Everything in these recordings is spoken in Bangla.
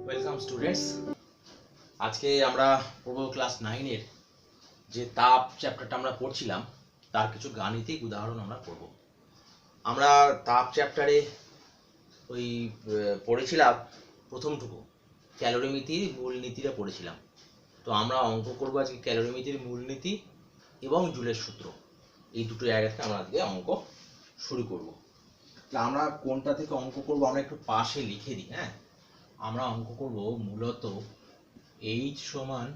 Welcome students. আজকে আমরা পড়ব ক্লাস 9 এর যে তাপ চ্যাপ্টারটা আমরা পড়ছিলাম তার কিছু গাণিতিক উদাহরণ আমরা পড়ব। আমরা তাপ চ্যাপ্টারে ওই পড়েছিলাম প্রথমটুকু ক্যালোরিমিতির মূলনীতিটা পড়েছিলাম। তো আমরা অঙ্ক করব আজকে ক্যালোরিমিতির মূলনীতি এবং জুলের সূত্র, এই দুটো জায়গা থেকে আমরা আজকে অঙ্ক শুরু করব। আমরা কোনটা থেকে অঙ্ক করব আমরা একটু পাশে লিখে দিই। হ্যাঁ, আমরা অঙ্ক করব মূলত H সমান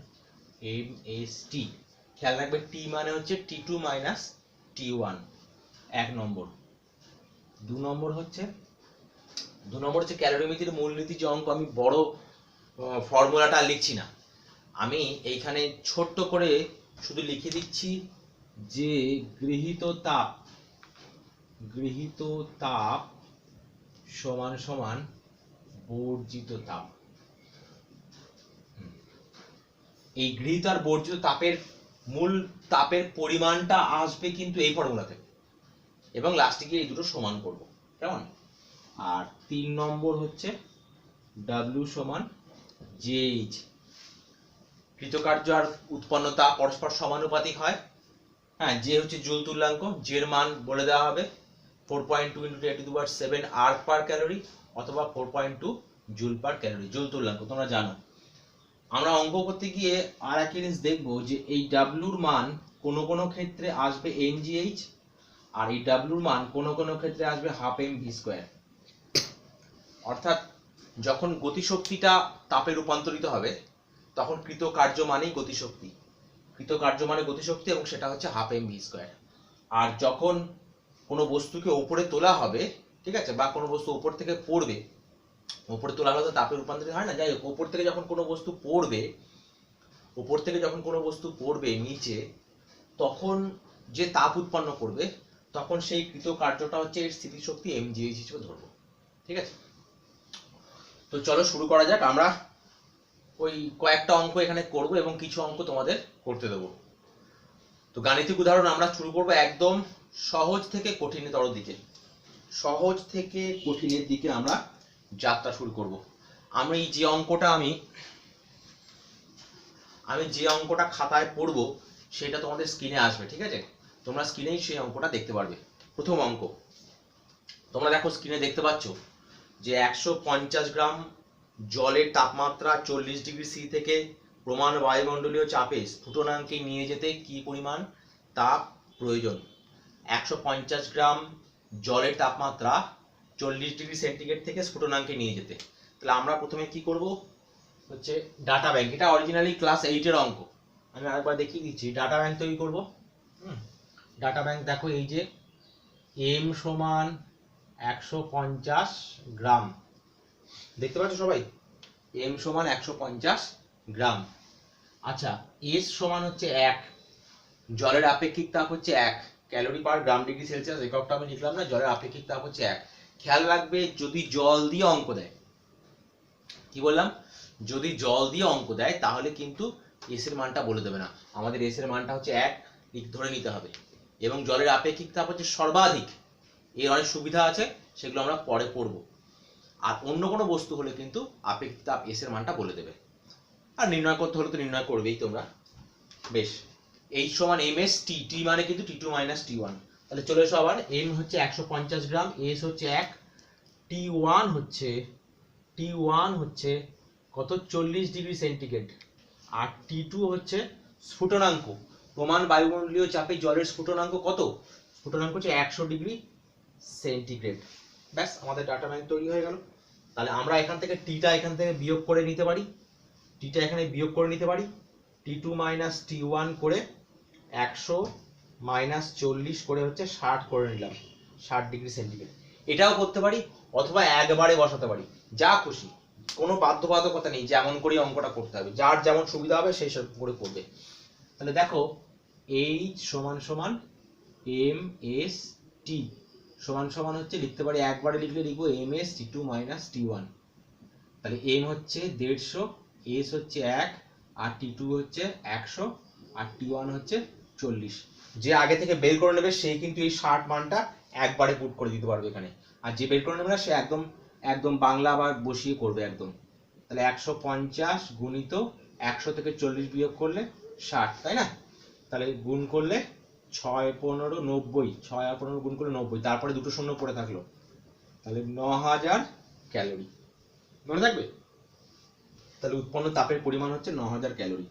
MST। খেয়াল রাখবে T মানে হচ্ছে T2 মাইনাস T1 এক নম্বর। দু নম্বর হচ্ছে ক্যালোরিমিতির মূলনীতি যে অঙ্ক, আমি বড় ফর্মুলাটা লিখছি না, আমি এইখানে ছোট্ট করে শুধু লিখে দিচ্ছি যে গৃহীত তাপ সমান সমান বর্জিত তাপ। এই গৃহীত আর বর্জিত তাপের মূল তাপের পরিমাণটা আসবে কিন্তু এই ফর্মুলা থেকে, এবং লাস্টে গিয়ে এই দুটো সমান করব, কেমন? আর 3 নম্বর হচ্ছে W সমান JH। কৃতকার্য আর উৎপন্ন তাপ পরস্পর সমানুপাতিক হয়। হ্যাঁ, যে হচ্ছে জুল তুল্যাঙ্ক, জের মান বলে দেওয়া হবে 4.2 × 10⁷ আর পার ক্যালোরি অথবা 4.2 জুল পার ক্যালোরি, জুল তুল্যাঙ্ক তোমরা জানো। আমরা অঙ্ক করতে গিয়ে আর একটা জিনিস দেখবো যে এই ডাব্লুর মান কোনো কোনো ক্ষেত্রে আসবে mgh, আর এই ডাব্লুর মান কোনো কোনো ক্ষেত্রে আসবে হাফ mv²। অর্থাৎ যখন গতিশক্তিটা তাপে রূপান্তরিত হবে তখন কৃতকার্য মানেই গতিশক্তি, এবং সেটা হচ্ছে হাফ mv²। আর যখন কোনো বস্তুকে উপরে তোলা হবে, ঠিক আছে, বা কোনো বস্তু উপর থেকে পড়বে, উপরে তোলা হলে তো তাপে রূপান্তরিত হয় না, যাই হোক, উপর থেকে যখন কোনো বস্তু পড়বে নিচে, তখন যে তাপ উৎপন্ন করবে তখন সেই কৃত কার্যটা হচ্ছে এর স্থিতিশক্তি mgh হিসেবে ধরবো। ঠিক আছে, তো চলো শুরু করা যাক। আমরা ওই কয়েকটা অঙ্ক এখানে করব এবং কিছু অঙ্ক তোমাদের করতে দেবো। তো গাণিতিক উদাহরণ আমরা শুরু করব একদম সহজ থেকে কঠিনতর দিকে, সহজ থেকে কঠিনের দিকে আমরা যাত্রা শুরু করব। আমি যে অঙ্কটা খাতায় পড়ব সেটা তোমাদের স্ক্রিনে আসবে, ঠিক আছে? তোমরা স্ক্রিনেই সেই অঙ্কটা দেখতে পারবে। প্রথম অঙ্ক তোমরা দেখো, স্ক্রিনে দেখতে পাচ্ছ যে 150 গ্রাম জলের তাপমাত্রা 40 ডিগ্রি সি থেকে প্রমাণ বায়ুমণ্ডলীয় চাপে স্ফুটনাঙ্কে নিয়ে যেতে কি পরিমাণ তাপ প্রয়োজন? 150 গ্রাম জলের তাপমাত্রা 40 ডিগ্রি সেন্টিগ্রেড থেকে স্ফুটনাঙ্কে নিয়ে যেতে। তাহলে আমরা প্রথমে কি করব হচ্ছে ডাটা ব্যাংক। এটা অরিজিনালি ক্লাস 8 এর অঙ্ক, আমি আরেকবার দেখিয়ে দিচ্ছি। ডাটা ব্যাংক তৈরি করব। ডাটা ব্যাংক দেখো, এই যে m সমান 150 গ্রাম, দেখতে পাচ্ছ সবাই? m সমান 150 গ্রাম। আচ্ছা, s সমান হচ্ছে 1, জলের আপেক্ষিক তাপ হচ্ছে 1 calorie per gram degree Celsius, এককটা আমি লিখলাম না, জলের আপেক্ষিক তাপ হচ্ছে 1। খেয়াল রাখবে, যদি জল দিয়ে অঙ্ক দেয়, কি বললাম, যদি জল দিয়ে অঙ্ক দেয় তাহলে কিন্তু এস এর মানটা বলে দেবে না, আমাদের এস এর মানটা হচ্ছে 1 ধরে নিতে হবে। এবং জলের আপেক্ষিক তাপ হচ্ছে সর্বাধিক, এর অনেক সুবিধা আছে, সেগুলো আমরা পরে পড়ব। আর অন্য কোনো বস্তু হলে কিন্তু আপেক্ষিক তাপ এস এর মানটা বলে দেবে। আর নির্ণয় করতে হলে তো নির্ণয় করবেই তোমরা। বেশ, H সমান ms, T মানে কিন্তু T2 মাইনাস T1। তাহলে চলে এসো আবার, m হচ্ছে 150 গ্রাম, s হচ্ছে 1, T1 হচ্ছে কত, 40 ডিগ্রি সেন্টিগ্রেড, আর T2 হচ্ছে স্ফুটনাঙ্ক, প্রমাণ বায়ুমণ্ডলীয় চাপে জলের স্ফুটনাঙ্ক কত? স্ফুটনাঙ্ক হচ্ছে 100 ডিগ্রি সেন্টিগ্রেড। ব্যাস, আমাদের ডাটা ব্যাংক তৈরি হয়ে গেল। তাহলে আমরা এখান থেকে টিটা এখান থেকে বিয়োগ করে নিতে পারি, T2 মাইনাস T1 করে 100 মাইনাস 40 করে হচ্ছে 60 করে নিলাম, 60 ডিগ্রি সেন্টিগ্রেড। এটাও করতে পারি, অথবা একবারে বসাতে পারি, যা খুশি, কোনো বাধ্যবাধকতা নেই যেমন করে অঙ্কটা করতে হবে, যার যেমন সুবিধা হবে সেই সব করে করবে। তাহলে দেখো, H সমান সমান MST সমান সমান হচ্ছে, লিখতে পারি একবারে লিখবো ms T2 মাইনাস T1। তাহলে m হচ্ছে 150, s হচ্ছে 1, আর T2 হচ্ছে 100, আর T1 হচ্ছে 40। যে আগে থেকে বের করে নেবে সেই কিন্তু এই 60 মানটা একবারে পুট করে দিতে পারবে এখানে, আর যে বের করে নেবে না সে একদম বাংলা আবার বসিয়ে করবে একদম। তাহলে 150 গুণিত 100 থেকে 40 বিয়োগ করলে 60, তাই না? তাহলে গুণ করলে 6 15 90, 6 আর 15 গুণ করলে 90, তারপরে দুটো শূন্য পড়ে থাকলো, তাহলে 9000 ক্যালোরি। মনে থাকবে? তাহলে উৎপন্ন তাপের পরিমাণ হচ্ছে 9000 ক্যালোরি।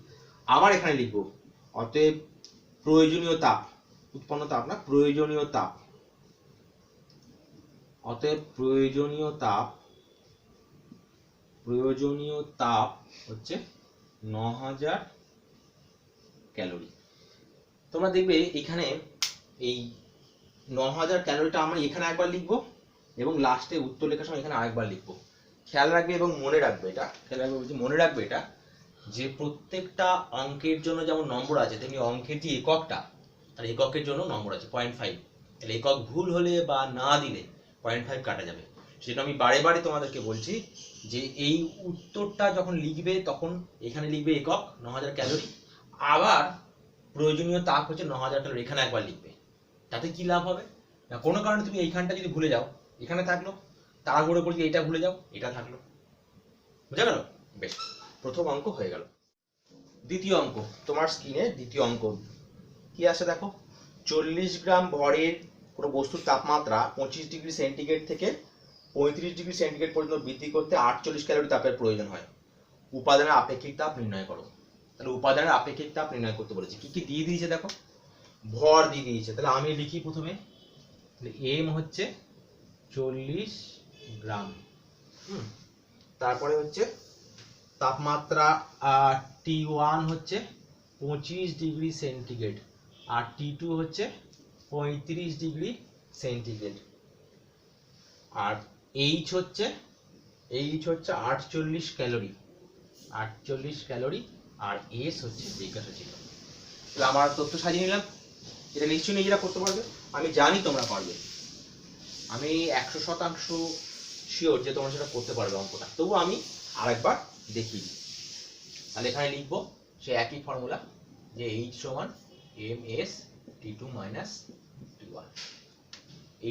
আবার এখানে লিখবো অতএব প্রয়োজনীয় তাপ, উৎপন্ন তাপ না, প্রয়োজনীয় তাপ, অতএব প্রয়োজনীয় তাপ হচ্ছে 9000 ক্যালোরি। তোমরা দেখবে এখানে এই 9000 ক্যালোরিটা আমরা এখানে একবার লিখবো এবং লাস্টে উত্তর লেখার সময় এখানে আরেকবার লিখবো। খেয়াল রাখবে এবং মনে রাখবে এটা, মনে রাখবে এটা যে প্রত্যেকটা অঙ্কের জন্য যেমন নম্বর আছে তেমনি অঙ্কের যে এককটা, তার এককের জন্য নম্বর আছে 0.5। তাহলে একক ভুল হলে বা না দিলে 0.5 কাটা যাবে। সেটা আমি বারে বারে তোমাদেরকে বলছি যে এই উত্তরটা যখন লিখবে তখন এখানে লিখবে একক 9000 ক্যালোরি, আবার প্রয়োজনীয় তাপ হচ্ছে 9000 ক্যালোরি এখানে একবার লিখবে। তাতে কি লাভ হবে না, কোনো কারণে তুমি এইখানটা যদি ভুলে যাও, এখানে থাকলো, তাড়াহুড়ো করে এটা ভুলে যাও, এটা থাকলো। বুঝা গেল? বেশ, প্রথম অঙ্ক হয়ে গেল। দ্বিতীয় অঙ্ক, তোমার স্ক্রিনে দ্বিতীয় অঙ্ক কি আসে দেখো। 40 গ্রাম ভরের কোনো বস্তুর তাপমাত্রা 25 ডিগ্রি সেন্টিগ্রেড থেকে 35 ডিগ্রি সেন্টিগ্রেড পর্যন্ত বৃদ্ধি করতে 48 ক্যালোরি তাপের প্রয়োজন হয়। উপাদানের আপেক্ষিক তাপ নির্ণয় করো। তাহলে উপাদানের আপেক্ষিক তাপ নির্ণয় করতে বলেছে। কি কি দিয়ে দিয়েছে দেখো, ভর দিয়ে দিয়েছে। তাহলে আমি লিখি প্রথমে, এম হচ্ছে 40 গ্রাম, তারপরে হচ্ছে তাপমাত্রা T1 হচ্ছে 25 ডিগ্রি সেন্টিগ্রেড আর T2 হচ্ছে 35 ডিগ্রি সেন্টিগ্রেড, আর H হচ্ছে 48 ক্যালোরি, 48 ক্যালোরি, আর S হচ্ছে জিজ্ঞাসা ছিল। তাহলে আমার তথ্য সাজিয়ে নিলাম। এটা নিশ্চয়ই নিজেরা করতে পারবে, আমি জানি তোমরা পারবে, আমি 100% শিওর যে তোমরা সেটা করতে পারবে অঙ্কটা, তবু আমি আরেকবার দেখিয়ে দিই। তাহলে এখানে লিখবো সে একই ফর্মুলা যে H সমান ms T2 minus T1,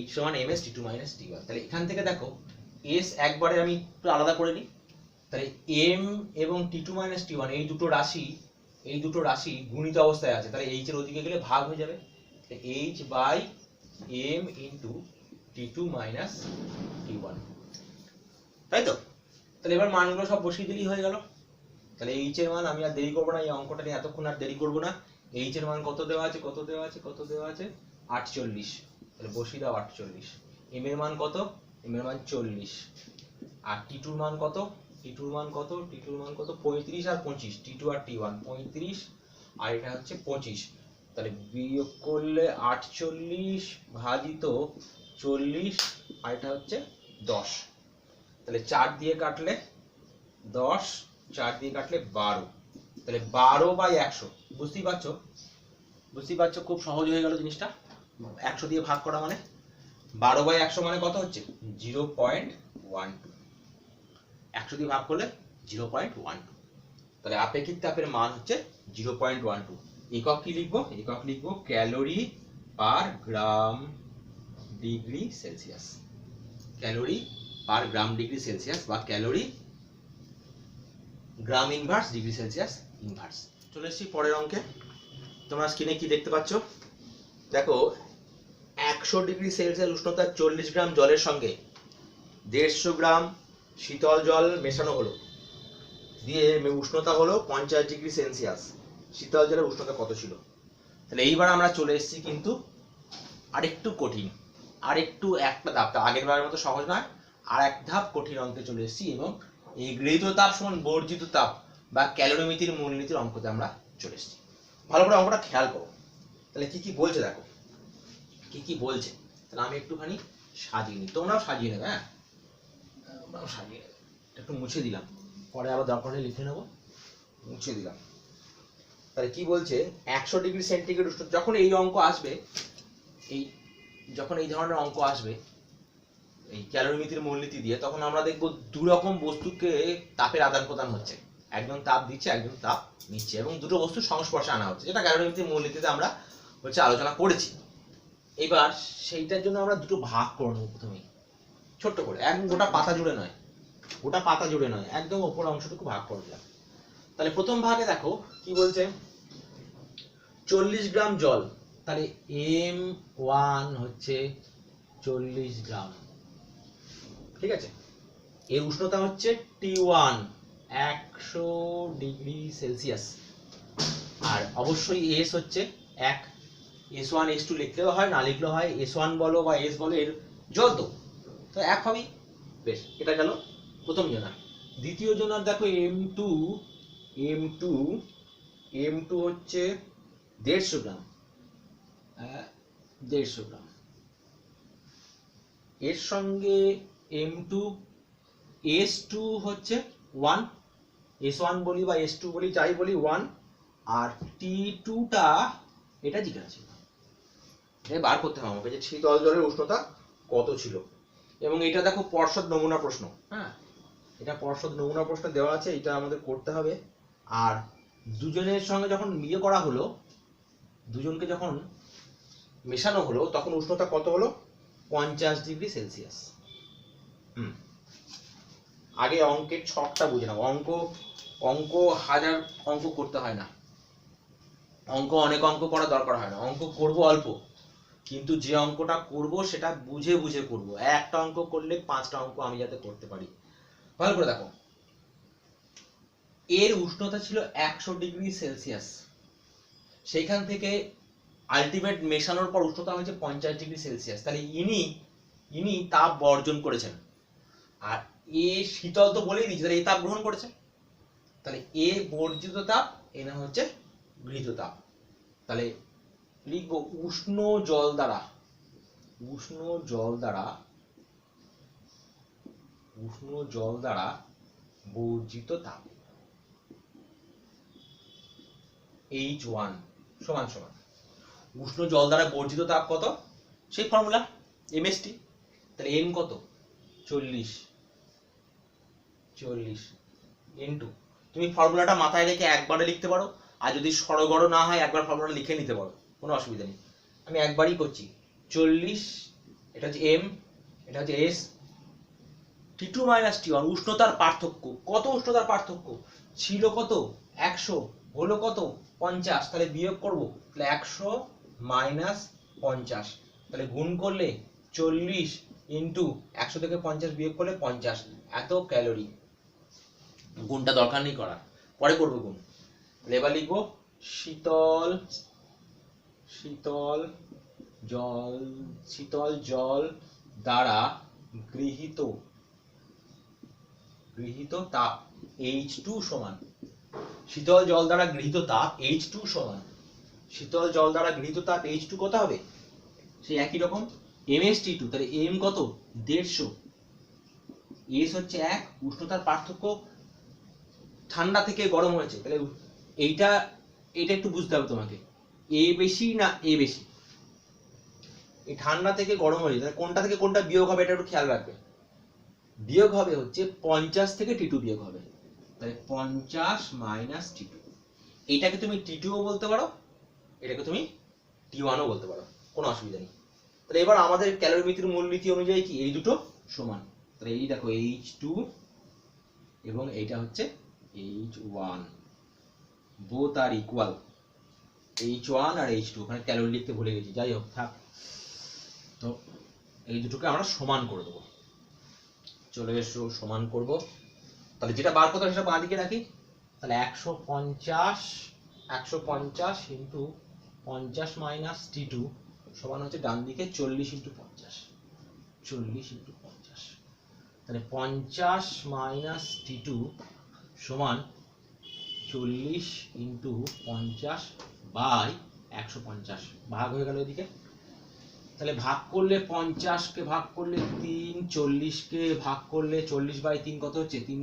H সমান ms T2 minus T1। তাহলে এখান থেকে দেখো S একবারে আমি একটু আলাদা করে নিই। তাহলে m এবং T2 minus T1 এই দুটো রাশি গুণিত অবস্থায় আছে, তাহলে H এর ওদিকে গেলে ভাগ হয়ে যাবে, H by m into T2 minus T1, তাই তো? তাহলে এবার মানগুলো সব বসিয়ে দিলেই হয়ে গেল। তাহলে H এর মান আমি আর দেরি করবো না, এই অঙ্কটা নিয়ে এতক্ষণ আর দেরি করবো না। H এর মান কত দেওয়া আছে 48, তাহলে বসিয়ে দাও 48। m এর মান কত, m এর মান 40, আর T2 এর মান কত, T2 এর মান কত 35 আর 25, T2 আর T1 35 আর এটা হচ্ছে 25, তাহলে বিয়োগ করলে 48 ভাজিত 40 আর এটা হচ্ছে 10, তাহলে 4 দিয়ে কাটলে 10, 4 দিয়ে কাটলে 12, তাহলে 12/100। বুঝতেই পারছো খুব সহজ হয়ে গেল জিনিসটা। 100 দিয়ে ভাগ করা মানে 12/100 মানে কত হচ্ছে 0.12, 100 দিয়ে ভাগ করলে 0.12, তাহলে আপেক্ষিক তাপের মান হচ্ছে 0.12। একক কি লিখবো, একক লিখবো calorie per gram degree Celsius, calorie per gram degree Celsius বা ক্যালোরি গ্রাম ইনভার্স ডিগ্রি সেলসিয়াস ইনভার্স। চলে এসেছি পরের অঙ্কে। তোমরা স্ক্রিনে কি দেখতে পাচ্ছ দেখো, 100 ডিগ্রি সেলসিয়াস উষ্ণতার 40 গ্রাম জলের সঙ্গে 150 গ্রাম শীতল জল মেশানো হলো, দিয়ে উষ্ণতা হলো 50 ডিগ্রি সেলসিয়াস। শীতল জলের উষ্ণতা কত ছিল? তাহলে এইবার আমরা চলে এসেছি কিন্তু আরেকটু কঠিন, আরেকটু একটা ধাপ, আগের বারের মতো সহজ নয়, আর এক ধাপ কঠিন অঙ্কে চলে এসেছি এবং এই গৃহীত তাপ সমান বর্জিত তাপ বা ক্যালোরিমিতির মূলনীতির অঙ্কতে আমরা চলে এসেছি। ভালো করে অঙ্কটা খেয়াল করো। তাহলে কি কি বলছে দেখো, কি বলছে। তাহলে আমি একটুখানি সাজিয়ে নিই, তোমরাও সাজিয়ে নেবে। হ্যাঁ, আমরাও সাজিয়ে নেবে। একটু মুছে দিলাম, পরে আবার দরকার হলে লিখে নেবো, মুছে দিলাম। তাহলে কি বলছে, 100 ডিগ্রি সেন্টিগ্রেড উষ্ণতা যখন এই অঙ্ক আসবে, যখন এই ধরনের অঙ্ক আসবে এই ক্যালোরিমিতির মূলনীতি দিয়ে, তখন আমরা দেখবো দু রকম বস্তুকে তাপের আদান প্রদান হচ্ছে, একজন তাপ দিচ্ছে একজন তাপ নিচ্ছে, এবং দুটো বস্তুর সংস্পর্শে আনা হচ্ছে, যেটা ক্যালোরিমিতির মূলনীতিতে আমরা আলোচনা করেছি। এবার সেইটার জন্য আমরা দুটো ভাগ করে নেবো প্রথমেই, ছোট্ট করে, একদম গোটা পাতা জুড়ে নয়, ওটা পাতা জুড়ে নয়, একদম ওপর অংশটুকু ভাগ করে দিলাম। তাহলে প্রথম ভাগে দেখো কি বলছে, 40 গ্রাম জল, তাহলে M1 হচ্ছে 40 গ্রাম, ঠিক আছে। এর উষ্ণতা হচ্ছে T1 100 ডিগ্রি সেলসিয়াস, আর অবশ্যই S হচ্ছে 1, S1 S2 লিখলেও হয়, না লিখলেও হয়, S1 বলো বা S বলো, এর জল তো 1 হবেই। বেশ, এটা গেল প্রথম জোনার। দ্বিতীয় জোনার দেখো M2 হচ্ছে 150 গ্রাম, 150 গ্রাম। এর সঙ্গে M2 S2 হচ্ছে 1, S1 বলি বা S2 বলি, যাই বলি 1, আর T2টা এটা জিজ্ঞাসা ছিল, এটা বার করতে হবে আমাকে যে শীতল জলের উষ্ণতা কত ছিল। এবং এটা দেখো পর্ষদ নমুনা প্রশ্ন, হ্যাঁ এটা পর্ষদ নমুনা প্রশ্ন দেওয়া আছে, এটা আমাদের করতে হবে। আর দুজনের সঙ্গে যখন বিয়ে করা হলো, দুজনকে যখন মেশানো হলো, তখন উষ্ণতা কত হলো, 50 ডিগ্রি সেলসিয়াস। আগে অঙ্কের ছকটা বুঝে নাও, অঙ্ক হাজার অঙ্ক করতে হয় না, অনেক অঙ্ক করা দরকার হয় না, অঙ্ক করব অল্প, কিন্তু যে অঙ্কটা করব সেটা বুঝে বুঝে করব। একটা অঙ্ক করলে 5টা অঙ্ক আমি যাতে করতে পারি। ভালো করে দেখো, এর উষ্ণতা ছিল 100 ডিগ্রি সেলসিয়াস, সেইখান থেকে আলটিমেট মেশানোর পর উষ্ণতা হয়েছে 50 ডিগ্রি সেলসিয়াস। তাহলে ইনি তাপ বর্জন করেছেন, আর এ শীতল তো বলেই দিয়েছে, তাহলে এ তাপ গ্রহণ করেছে, তাহলে এ বর্জিত তাপ, এ না হচ্ছে গৃহীত তাপ। তাহলে লিখবো উষ্ণ জল দ্বারা বর্জিত তাপ H1 সমান উষ্ণ জল দ্বারা বর্জিত তাপ কত, সেই ফর্মুলা MST। তাহলে M কত, 40 ইনটু, তুমি ফর্মুলাটা মাথায় রেখে একবারে লিখতে পারো, আর যদি সরগড় না হয় একবার ফর্মুলাটা লিখে নিতে পারো, কোনো অসুবিধা নেই। আমি একবারই করছি, 40, এটা হচ্ছে M, এটা হচ্ছে S, T2 মাইনাস T1 উষ্ণতার পার্থক্য, কত উষ্ণতার পার্থক্য ছিল, কত 100, হলো কত 50, তাহলে বিয়োগ করব, তাহলে 100 মাইনাস 50, তাহলে গুণ করলে 40 ইন্টু 100 থেকে 50 বিয়োগ করলে 50, এত ক্যালোরি। গুণটা দরকার নেই করার, পরে করবো গুণ। এবার লিখবো শীতল জল দ্বারা গৃহীত তাপ H2 সমান, শীতল জল দ্বারা গৃহীত তাপ H2 সমান, শীতল জল দ্বারা গৃহীত তাপ H2 কত হবে, সেই একই রকম MST2, তাহলে M কত 150, S হচ্ছে 1, উষ্ণতার পার্থক্য ঠান্ডা থেকে গরম হয়েছে, তাহলে এইটা একটু বুঝতে হবে তোমাকে, A বেশি না A বেশি, এই ঠান্ডা থেকে গরম হয়েছে, তাহলে কোনটা থেকে কোনটা বিয়োগ হবে এটা একটু খেয়াল রাখবে। বিয়োগ হবে হচ্ছে 50 থেকে T2 বিয়োগ হবে, তাহলে 50 মাইনাস T2, এইটাকে তুমি T2ও বলতে পারো, এটাকে তুমি T1ও বলতে পারো, কোনো অসুবিধা নেই। তাহলে এবার আমাদের ক্যালোরিমিতির মূলনীতি অনুযায়ী কি এই দুটো সমান, তাহলে এই দেখো H2 এবং এইটা হচ্ছে H1, both are equal, H1 R H2, ওখানে ক্যালোরি লিখতে ভুলে গেছি, যাই হোক থাক। তো এই দুটোকে আমরা সমান করে দেবো, চলে এসো সমান করব। তাহলে যেটা বার করতে হবে সেটা বাঁ দিকে রাখি, তাহলে 150 ইন্টু 50 মাইনাস T2 সমান হচ্ছে ডান দিকে 40 ইন্টু 50, তাহলে 50 মাইনাস T2 সমান 40 ইন্টু 50 বাই 150, ভাগ হয়ে গেল এদিকে। তাহলে ভাগ করলে 50 কে ভাগ করলে 3, 40 কে ভাগ করলে 40 বাই 3 কত হচ্ছে, 3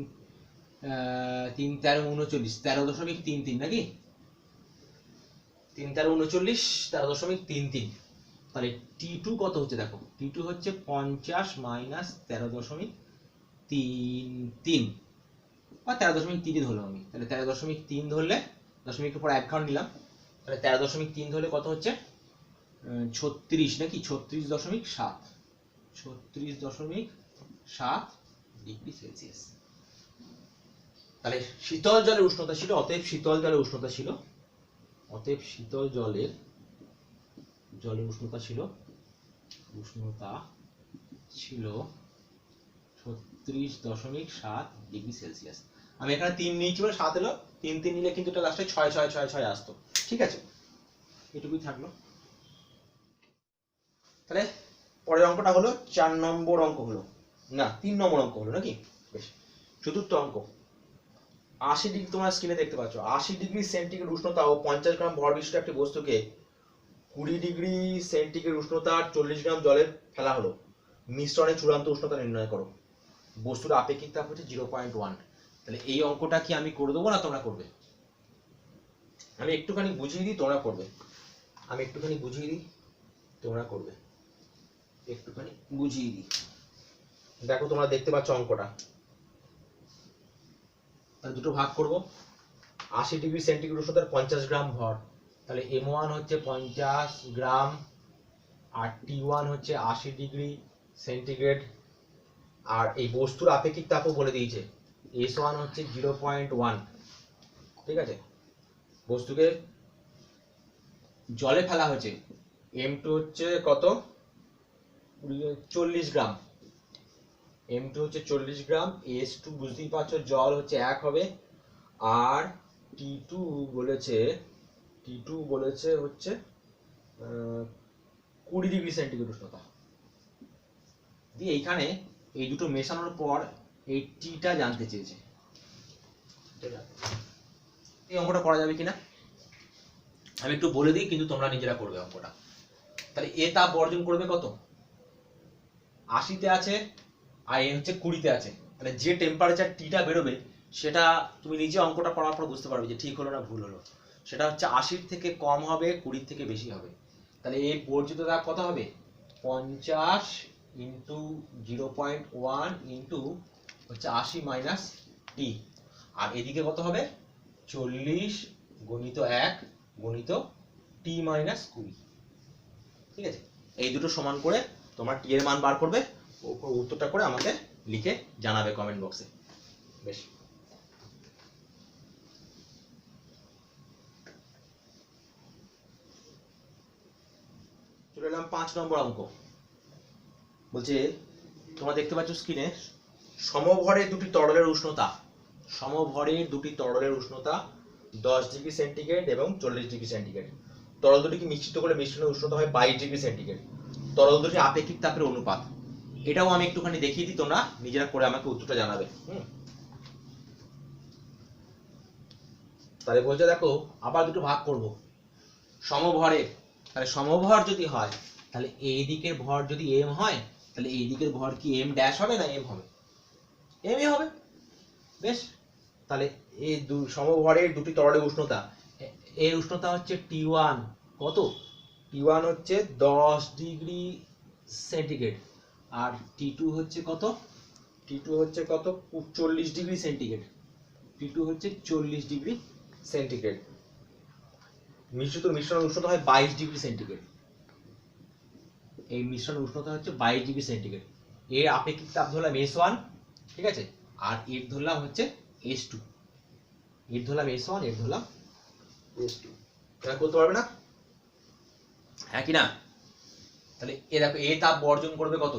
3 13 39, 13.33 নাকি, 3 13 39, 13.33, তাহলে T2 কত হচ্ছে দেখো, T2 হচ্ছে 50 মাইনাস 13.33 বা 13.3 ধরলাম আমি, তাহলে 13.3 ধরলে, দশমিকের পর 1 ঘর নিলাম, তাহলে 13.3 ধরলে কত হচ্ছে 36 নাকি, 36.7 ডিগ্রি সেলসিয়াস। তাহলে শীতল জলের উষ্ণতা ছিল, অতএব শীতল জলের উষ্ণতা ছিল, অতএব শীতল জলের উষ্ণতা ছিল 36.7 ডিগ্রি সেলসিয়াস। আমি এখানে 3 নিয়েছি বলে 7 এলো, 3 নিলে কিন্তু এটা লাস্টে 6 আসতো। ঠিক আছে, এটুকুই থাকলো। তাহলে পরের অঙ্কটা হলো 4 নম্বর অঙ্ক হলো, না 3 নম্বর অঙ্ক হলো নাকি? বেশ, চতুর্থ অঙ্ক। 80 ডিগ্রি, তোমরা স্ক্রিনে দেখতে পাচ্ছ, 80 ডিগ্রি সেন্টিগ্রেড উষ্ণতা ও 50 গ্রাম ভর বিশিষ্ট একটি বস্তুকে 20 ডিগ্রি সেন্টিগ্রেড উষ্ণতার 40 গ্রাম জলে ফেলা হলো, মিশ্রণের চূড়ান্ত উষ্ণতা নির্ণয় করো। বস্তুর আপেক্ষিক তাপ হচ্ছে 0.1। তাহলে এই অঙ্কটা কি আমি করে দেবো না তোমরা করবে? আমি একটুখানি বুঝিয়ে দিই, তোমরা করবে। একটুখানি বুঝিয়ে দিই। দেখো তোমরা দেখতে পাচ্ছ অঙ্কটা, তাহলে দুটো ভাগ করব। 80 ডিগ্রি সেন্টিগ্রেড উষ্ণতার 50 গ্রাম ভর, তাহলে M1 হচ্ছে 50 গ্রাম আর T1 হচ্ছে 80 ডিগ্রি সেন্টিগ্রেড। আর এই বস্তুর আপেক্ষিক তাপও বলে দিয়েছে, S1 হচ্ছে 0.1। ঠিক আছে, বস্তুকে জলে ফেলা হয়েছে, M2 হচ্ছে কত? 40 গ্রাম। M2 হচ্ছে 40 গ্রাম, S2 বুঝতেই পারছো জল হচ্ছে 1 হবে, আর T2 বলেছে হচ্ছে 20 ডিগ্রি সেন্টিগ্রেড উষ্ণতা দিয়ে। এইখানে এই দুটো মেশানোর পর এই টিটা জানতে চেয়েছে। এই অঙ্কটা করা যাবে কিনা আমি একটু বলে দিই, কিন্তু তোমরা নিজেরা করবে অঙ্কটা। তাহলে এ তাপ বর্জন করবে কত? 80-তে আছে আর এ হচ্ছে 20-তে আছে। তাহলে যে টেম্পারেচার টিটা বেরোবে সেটা তুমি নিজে অঙ্কটা করার পর বুঝতে পারবে যে ঠিক হলো না ভুল হলো। সেটা হচ্ছে 80 থেকে কম হবে, 20 থেকে বেশি হবে। তাহলে এই বর্জিত তাপ কত হবে? 50 ইন্টু 0.1 ইন্টু হচ্ছে 80 মাইনাস টি, আর এদিকে কত হবে? 40 গুণিত 1 গুণিত টি মাইনাস 20। ঠিক আছে, এই দুটো সমান করে তোমরা টি এর মান বার করবে, উত্তরটা করে আমাকে লিখে জানাবে কমেন্ট বক্সে। বেশ, চলে এলাম 5 নম্বর অঙ্ক। বলছে তোমরা দেখতে পাচ্ছ স্ক্রিনে, সমভরের দুটি তরলের উষ্ণতা 10 ডিগ্রি সেন্টিগ্রেড এবং 40 ডিগ্রি সেন্টিগ্রেড। তরল দুটিকে মিশ্রিত করলে মিশ্রণের উষ্ণতা হয় 22 ডিগ্রি সেন্টিগ্রেড। তরল দুটি আপেক্ষিক তাপের অনুপাত। এটাও আমি একটুখানি দেখিয়ে দিই, তোমরা নিজেরা করে আমাকে উত্তরটা জানাবে। তাহলে বলছে দেখো, আবার দুটো ভাগ করব সমভরের। তাহলে সমভর যদি হয়, তাহলে এই দিকের ভর যদি m হয়, তাহলে এই দিকের ভর কি m ড্যাশ হবে না m হবে? m হবে। বেশ, তাহলে এই সমভরের দুটি তরলের উষ্ণতা, এর উষ্ণতা হচ্ছে T1 কত? T1 হচ্ছে 10 ডিগ্রি সেন্টিগ্রেড, আর T2 হচ্ছে কত? T2 হচ্ছে কত? 40 ডিগ্রি সেন্টিগ্রেড। T2 হচ্ছে 40 ডিগ্রি সেন্টিগ্রেড। মিশ্রণ উষ্ণতা হয় 22 ডিগ্রি সেন্টিগ্রেড। এই মিশ্রণ উষ্ণতা হচ্ছে 22 ডিগ্রি সেন্টিগ্রেড। এর আপেক্ষিক তাপ ধরলাম S1, ঠিক আছে, আর এর ধরলাম হচ্ছে S2। এর ধরলাম S1, এর ধরলাম S2। এটা করতে পারবে না? হ্যাঁ কি না? তাহলে এ দেখো, এ তাপ বর্জন করবে কত?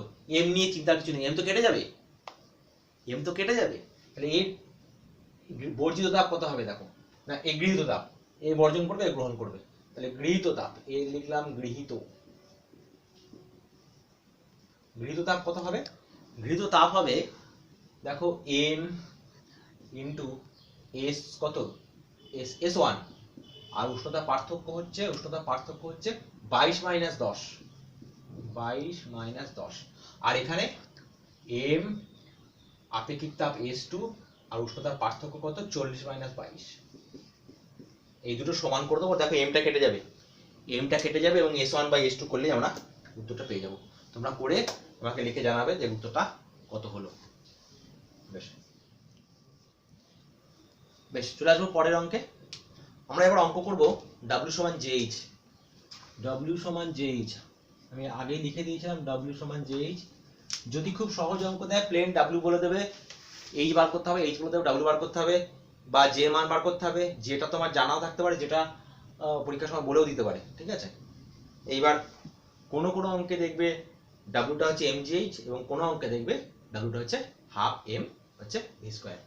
m নিয়ে চিন্তার কিছু নেই, m তো কেটে যাবে। তাহলে এর বর্জিত তাপ কত হবে দেখো, না এ গৃহীত তাপ, এ বর্জন করবে, এ গ্রহণ করবে। তাহলে গৃহীত তাপ, এ লিখলাম গৃহীত তাপ কত হবে? গৃহীত তাপ হবে দেখো m ইন্টু s কত? S1, আর উষ্ণতা পার্থক্য হচ্ছে 22 মাইনাস 10, আর এখানে m আপেক্ষিক তাপ S2 আর উষ্ণতার পার্থক্য কত? 40 মাইনাস 22। এই দুটো সমান করে দেবো, দেখো mটা কেটে যাবে এবং S1 বাই S2 করলেই আমরা উত্তরটা পেয়ে যাব। তোমরা করে আমাকে লিখে জানাবে যে উত্তরটা কত হলো। বেশ, চলে আসবো পরের অঙ্কে। আমরা এবার অঙ্ক করব W সমান JH। আমি আগেই লিখে দিয়েছিলাম W সমান JH। যদি খুব সহজ অঙ্ক দেয়, প্লেন W বলে দেবে, H বার করতে হবে, H বলে দেবে, W বার করতে হবে, বা যে মান বার করতে হবে, যেটা তোমার জানাও থাকতে পারে, যেটা পরীক্ষার সময় বলেও দিতে পারে, ঠিক আছে। এইবার কোনো কোনো অঙ্কে দেখবে ডাব্লুটা হচ্ছে mgh এবং কোনো অঙ্কে দেখবে ডাব্লুটা হচ্ছে হাফ এম হচ্ছে ভি স্কোয়ার।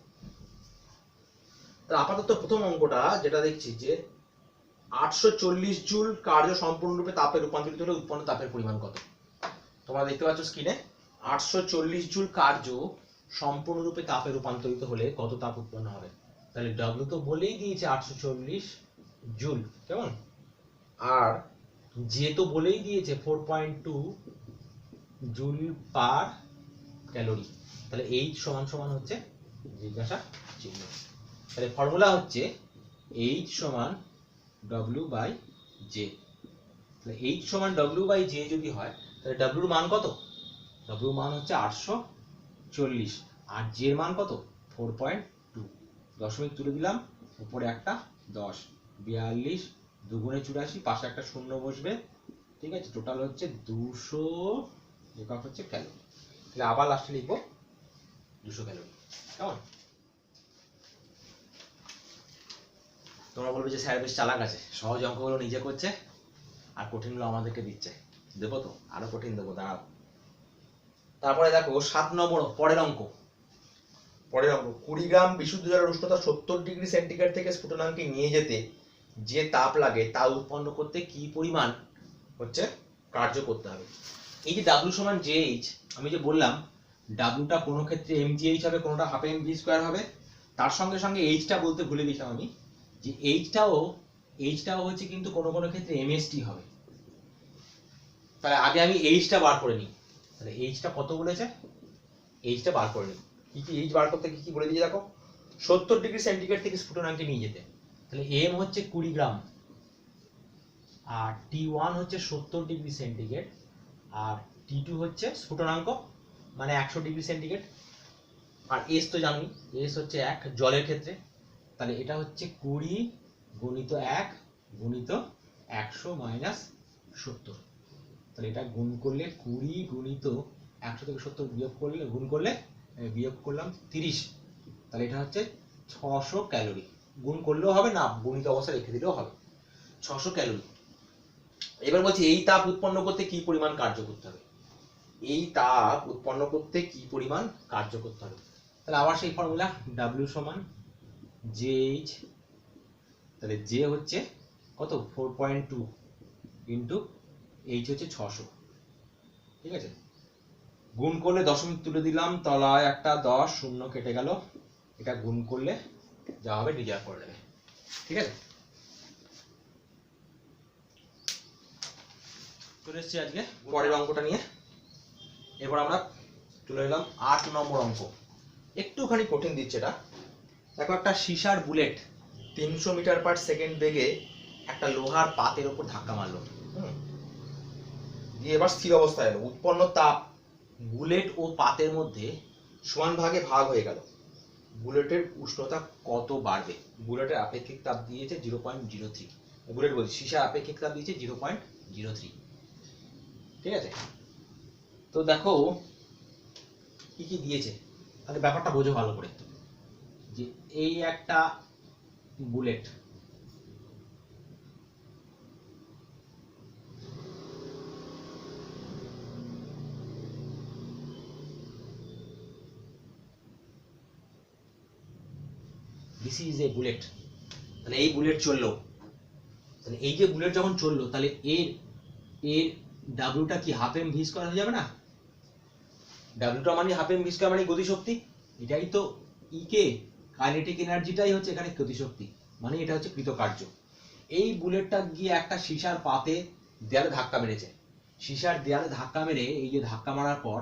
আপাতত প্রথম অঙ্কটা যেটা দেখছি যে 840 জুল কার্য সম্পূর্ণরূপে তাপে রূপান্তরিত হলে উৎপন্ন তাপের পরিমাণ কত। তোমরা দেখতে পাচ্ছ স্ক্রিনে 840 জুল কার্য সম্পূর্ণরূপে তাপে রূপান্তরিত হলে কত তাপ উৎপন্ন হবে। তাহলে ডব্লিউ তো বলেই দিয়েছে 840 জুল, কেমন, আর যে তো বলেই দিয়েছে 4.2 জুল পার ক্যালোরি। তাহলে এইচ সমান সমান হচ্ছে জিজ্ঞাসা চিহ্ন। তাহলে ফর্মুলা হচ্ছে এইচ সমান ডব্লিউ বাই জে। তাহলে এইচ সমান ডব্লিউ বাই জে যদি হয় তাহলে ডব্লিউর মান কত, ডব্লিউর মান হচ্ছে 840 আর জে এর মান কত 4.2। দশমিক তুলে দিলাম, উপরে একটা 10, 42 দুগুণে 84, পাশে একটা শূন্য বসবে, ঠিক আছে। টোটাল হচ্ছে 200 একক হচ্ছে ক্যালোরি। তাহলে আবার লাস্টে লিখবো 200 ক্যালোরি, কেমন। তোমরা বলবে যে স্যার বেশ চালাক আছে, সহজ অঙ্কগুলো নিজে করছে আর কঠিনগুলো আমাদেরকে দিচ্ছে। দেবো তো, আরো কঠিন দেবো, দাঁড়াও। তারপরে দেখো 7 নম্বর পরের অঙ্ক। 20 গ্রাম বিশুদ্ধ জলের উষ্ণতা 70 ডিগ্রি সেন্টিগ্রেড থেকে স্ফুটনাঙ্কে নিয়ে যেতে যে তাপ লাগে তা উৎপন্ন করতে কি পরিমাণ হচ্ছে কার্য করতে হবে। এই যে ডাব্লিউ সমান জে এইচ, আমি যে বললাম ডাব্লিউটা কোনো ক্ষেত্রে mgh হবে, কোনোটা হাফ এম ভি স্কোয়ার হবে, তার সঙ্গে সঙ্গে এইচটা বলতে ভুলে গেছিলাম আমি, যে এইচটাও হচ্ছে কিন্তু কোনো কোনো ক্ষেত্রে এমএসটি হবে। তাহলে আগে আমি এইচটা বার করে নিই। তাহলে এইচটা কত বলেছে, এইচটা বার করে নিই। কি কি এইচ বার করতে কি কি বলে দিয়েছে দেখো, 70 ডিগ্রি সেন্টিগ্রেড থেকে স্ফুটনাঙ্কে নিয়ে যেতে। তাহলে এম হচ্ছে 20 গ্রাম আর T1 হচ্ছে 70 ডিগ্রি সেন্টিগ্রেড আর T2 হচ্ছে স্ফুটনাঙ্ক মানে 100 ডিগ্রি সেন্টিগ্রেড, আর এস তো জানি, এস হচ্ছে 1 জলের ক্ষেত্রে। তাহলে এটা হচ্ছে 20 গুণিত 1 গুণিত 100 মাইনাস 70। তাহলে এটা গুণ করলে 20 গুণিত 100 থেকে 70 বিয়োগ করলে গুণ করলে বিয়োগ করলাম 30, তাহলে এটা হচ্ছে 600 ক্যালোরি। গুণ করলেও হবে না, গুণিত অবস্থায় রেখে দিলেও হবে, 600 ক্যালোরি। এবার বলছি এই তাপ উৎপন্ন করতে কি পরিমাণ কার্য করতে হবে, এই তাপ উৎপন্ন করতে কি পরিমাণ কার্য করতে হবে। তাহলে আবার সেই ফর্মুলা W সমান JH, তাহলে J হচ্ছে কত 4.2 ইন্টু H হচ্ছে 600, ঠিক আছে। গুণ করলে দশমিক তুলে দিলাম, তলায় একটা 10 শূন্য কেটে গেল, এটা গুণ করলে যা হবে রিজার্ভ করে নেবে, ঠিক আছে। চলে এসেছি আজকে পরের অঙ্কটা নিয়ে। এরপর আমরা চলে এলাম 8 নম্বর অঙ্ক। একটুখানি কঠিন দিচ্ছে এটা। দেখো একটা সীসার বুলেট 300 মিটার পার সেকেন্ড বেগে একটা লোহার পাতের উপর ধাক্কা মারলো, দিয়ে এবার স্থির অবস্থায় এলো। উৎপন্ন তাপ বুলেট ও পাতের মধ্যে সমান ভাগে ভাগ হয়ে গেল। বুলেটের উষ্ণতা কত বাড়বে। বুলেটের আপেক্ষিক তাপ দিয়েছে 0.03, বুলেট বলছি সীসার আপেক্ষিক তাপ দিয়েছে 0.03, ঠিক আছে। তো দেখো কি কি দিয়েছে, তাহলে ব্যাপারটা বোঝো ভালো করে, যে এই একটা bullet, this is a bullet. তাহলে এই বুলেট চললো, তাহলে এই যে বুলেট যখন চললো তাহলে এর ডাব্লিউটা কি হাফ এম ভি স্কয়ার হয়ে যাবে না। ডাব্লিউটা মানে হাফ এম ভি স্কয়ার মানে গতিশক্তি, এটাই তো ই কে কাইনেটিক এনার্জিটাই হচ্ছে এখানে গতিশক্তি, মানে এটা হচ্ছে কৃতকার্য। এই বুলেটটা গিয়ে একটা সীসার পাতে দেয়ালে ধাক্কা মেরেছে, সীসার দেয়ালে ধাক্কা মেরে এই যে ধাক্কা মারার পর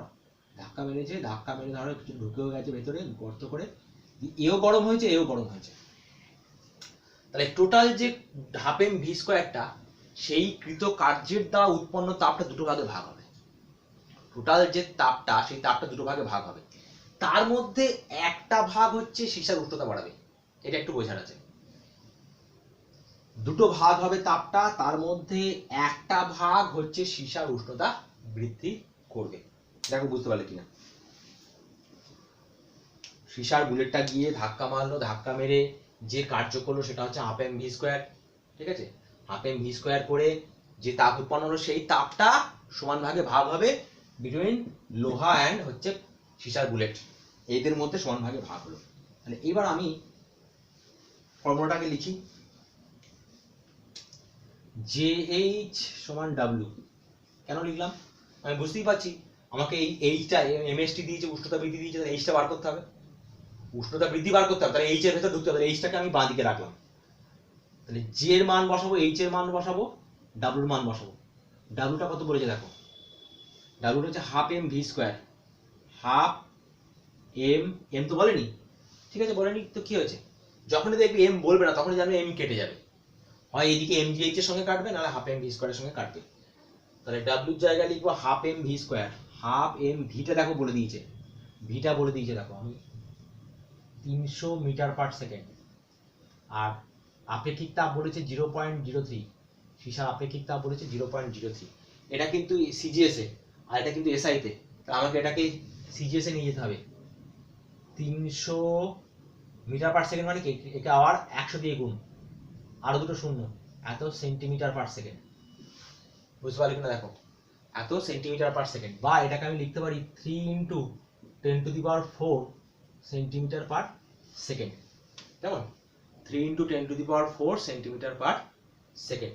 ধাক্কা মেরেছে, ধাক্কা মেরে ধরো কিছু ঢুকেও গেছে ভেতরে গর্ত করে, এও গরম হয়েছে এও গরম হয়েছে। তাহলে টোটাল যে হাফ এম ভি স্কয়ারটা সেই কৃতকার্যের দ্বারা উৎপন্ন তাপটা দুটো ভাগে ভাগ হবে। টোটাল যে তাপটা সেই তাপটা দুটো ভাগে ভাগ হবে, তার মধ্যে একটা ভাগ হচ্ছে সীসার উষ্ণতা বাড়াবে, এটা একটু বোঝার আছে। দুটো ভাগ হবে তাপটা, তার মধ্যে একটা ভাগ হচ্ছে সীসার উষ্ণতা বৃদ্ধি করবে। দেখো বুঝতে পারলে কিনা। সীসার বুলেটটা গিয়ে ধাক্কা মারলো, ধাক্কা মেরে যে কার্য করলো সেটা হচ্ছে হাফ এম ভি স্কোয়ার, ঠিক আছে। হাফ এম ভি স্কোয়ার করে যে তাপ উৎপন্ন হলো সেই তাপটা সমান ভাগে ভাগ হবে বিটুইন লোহা অ্যান্ড হচ্ছে সীসার বুলেট, এদের মধ্যে সমান ভাগে ভাগ হলো। তাহলে এবার আমি ফর্মুলাটাকে লিখি, JH সমান W। কেন লিখলাম? আমি বুঝতেই পারছি আমাকে এই এইচটা এমএসটি দিয়েছে, উষ্ণতা বৃদ্ধি দিয়েছে, তাহলে এইচটা বার করতে হবে, উষ্ণতা বৃদ্ধি বার করতে হবে, তাহলে এইচ এর ভেতর ঢুকতে হবে, এইচটাকে আমি বাঁ দিকে রাখলাম। তাহলে জি এর মান বসাবো, এইচ এর মান বসাবো, ডাব্লুর মান বসাবো। ডাব্লুটা কত বলেছে দেখো, ডাব্লুটা হচ্ছে half M V square, half M, M তো বলেনি, ঠিক আছে বলেনি তো কি হয়েছে, যখনই দেখবি এম বলবে না তখনই জানবে এম কেটে যাবে, হয় এদিকে এম জি এইচ এর সঙ্গে কাটবে, নাহলে হাফ এম ভি স্কোয়ারের সঙ্গে কাটবে। তাহলে ডাব্লুর জায়গায় লিখবো half M V square, half M ভিটা দেখো বলে দিয়েছে, ভিটা বলে দিয়েছে দেখো আমি 300 মিটার পার সেকেন্ড, আর আপেক্ষিক তাপ বলেছে 0.03, সীসার আপেক্ষিক তাপ বলেছে 0.03। এটা কিন্তু সিজিএস এ আর এটা কিন্তু এসআই তে, তাহলে আমাকে এটাকে সিজিএস এ নিয়ে যেতে হবে। 300 মিটার পার সেকেন্ড মানে কি, একে আবার 100 দিয়ে গুণ, আরো দুটো শূন্য, এত সেন্টিমিটার পার সেকেন্ড, বুঝতে পারলি কিনা দেখো, এত সেন্টিমিটার পার সেকেন্ড, বা এটাকে আমি লিখতে পারি 3 × 10⁴ সেন্টিমিটার পার সেকেন্ড, কেমন, 3 × 10⁴ সেন্টিমিটার পার সেকেন্ড,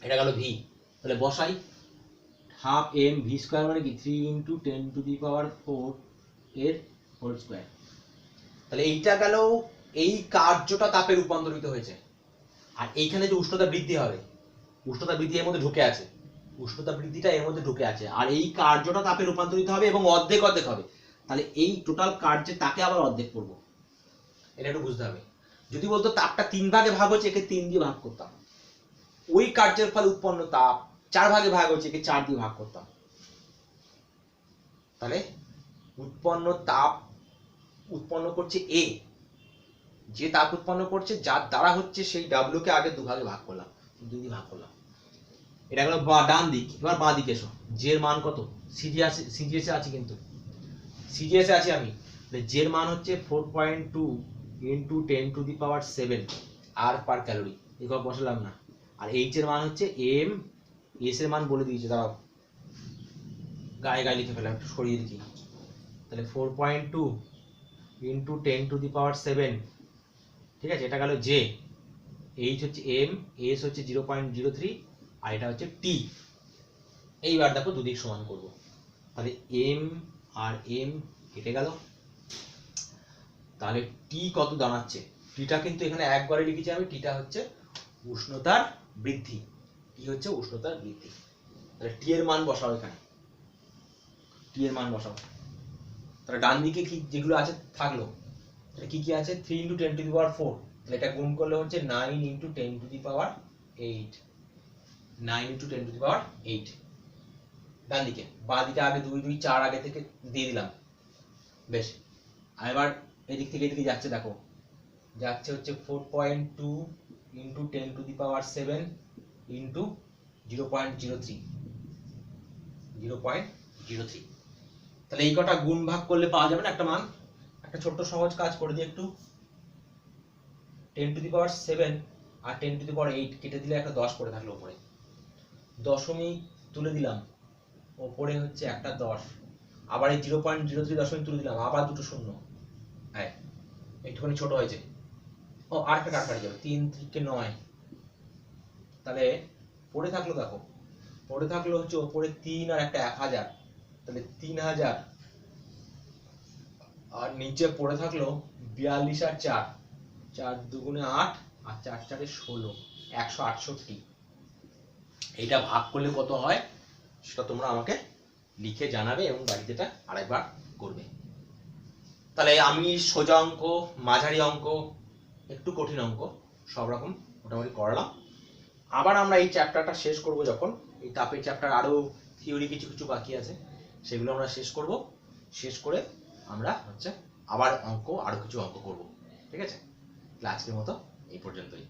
এটা গেল ভি। তাহলে বসাই, হাফ এম ভি স্কোয়ার মানে কি 3 × 10⁴ এর হোল স্কোয়ার। তাহলে এইটা গেল এই কার্যটা তাপে রূপান্তরিত হয়েছে। আর এইখানে যে উষ্ণতা বৃদ্ধি হবে, উষ্ণতা বৃদ্ধি এর মধ্যে ঢুকে আছে, উষ্ণতা বৃদ্ধিটা এর মধ্যে ঢুকে আছে, আর এই কার্যটা তাপে রূপান্তরিত হবে এবং অর্ধেক অর্ধেক হবে। তাহলে এই টোটাল কার্যে তাকে আবার অর্ধেক করবো, এটা একটু বুঝতে হবে। যদি বলতো তাপটা 3 ভাগে ভাগ হচ্ছে, একে 3 দিয়ে ভাগ করতাম, ওই কার্যের ফলে উৎপন্ন তাপ 4 ভাগে ভাগ হচ্ছে, একে 4 দিয়ে ভাগ করতাম। তাহলে উৎপন্ন তাপ উৎপন্ন করছে এ, যে তাপ উৎপন্ন করছে যার দ্বারা হচ্ছে সেই ডাব্লিউ কে আগে 2 ভাগে ভাগ করলাম, 2 দিয়ে ভাগ করলাম। এটা গেল ডান দিক। এবার বাঁ দিকে এসো, জে এর মান কত, সিজিএস এ আছে, কিন্তু সিজিএস এ আছে আমি, জে এর মান হচ্ছে 4.2 × 10⁷ আর পার ক্যালোরি, একক বসালাম না। আর এইচ এর মান হচ্ছে এম, এস এর মান বলে দিয়েছে, দাঁড়াও গায়ে গায়ে লিখে ফেলাম, একটু সরিয়ে লিখি। তাহলে 4.2 × 10⁷, ঠিক আছে, এটা গেল জে, এইচ হচ্ছে এম, এস হচ্ছে 0.03, আর এটা হচ্ছে টি। এইবার দেখো দুদিক সমান করব, তাহলে এম আর এম কেটে গেল, তাহলে টি কত দাঁড়াচ্ছে, টিটা কিন্তু এখানে একবারে লিখেছি আমি, টিটা হচ্ছে উষ্ণতার বৃদ্ধি, টি হচ্ছে উষ্ণতার বৃদ্ধি। তাহলে টি এর মান বসাও, এখানে টি এর মান বসাও। তাহলে ডান দিকে কি যেগুলো আছে থাকলো, তাহলে কি কি আছে, 3 × 10⁴, তাহলে এটা গুণ করলে হচ্ছে 9 × 10⁸, 9 × 10⁸। ডান দিকে, বাঁ দিকে আগে 2 2 4 আগে থেকে দিয়ে দিলাম, বেশ। আর এবার এদিক থেকে এদিকে যাচ্ছে, দেখো যাচ্ছে হচ্ছে 4.2 × 10⁷ × 0.03। তাহলে এই কটা গুণ ভাগ করলে পাওয়া যাবে না একটা মান। একটা ছোট্ট সহজ কাজ করে দিই একটু, 10⁷ আর 10⁸ কেটে দিলে একটা 10 পড়ে থাকলো উপরে, দশমিক তুলে দিলাম, ওপরে হচ্ছে একটা 10, আবার এই 0.03 দশমিক তুলে দিলাম, আবার দুটো শূন্য, হ্যাঁ একটুখানি ছোট হয়েছে, ও আর একটা কাট কাটে যাবে, 3 × 9, তাহলে পড়ে থাকলো, দেখো পড়ে থাকলো হচ্ছে ওপরে 3 আর একটা 1000, তাহলে 3000, আর নিচে পড়ে থাকলো 42 আর 4, 4 2 8 আর 4 4 16, 168। এইটা ভাগ করলে কত হয় সেটা তোমরা আমাকে লিখে জানাবে এবং বাড়িতে এটা আরেকবার করবে। তাহলে আমি সোজা অঙ্ক, মাঝারি অঙ্ক, একটু কঠিন অঙ্ক সব রকম মোটামুটি করলাম। আবার আমরা এই চ্যাপ্টারটা শেষ করব, যখন এই তাপের চ্যাপ্টার আরো থিওরি কিছু কিছু বাকি আছে সেগুলো আমরা শেষ করব, শেষ করে আমরা হচ্ছে আবার অঙ্ক, আরো কিছু অঙ্ক করব, ঠিক আছে। আজকের মতো এই পর্যন্তই।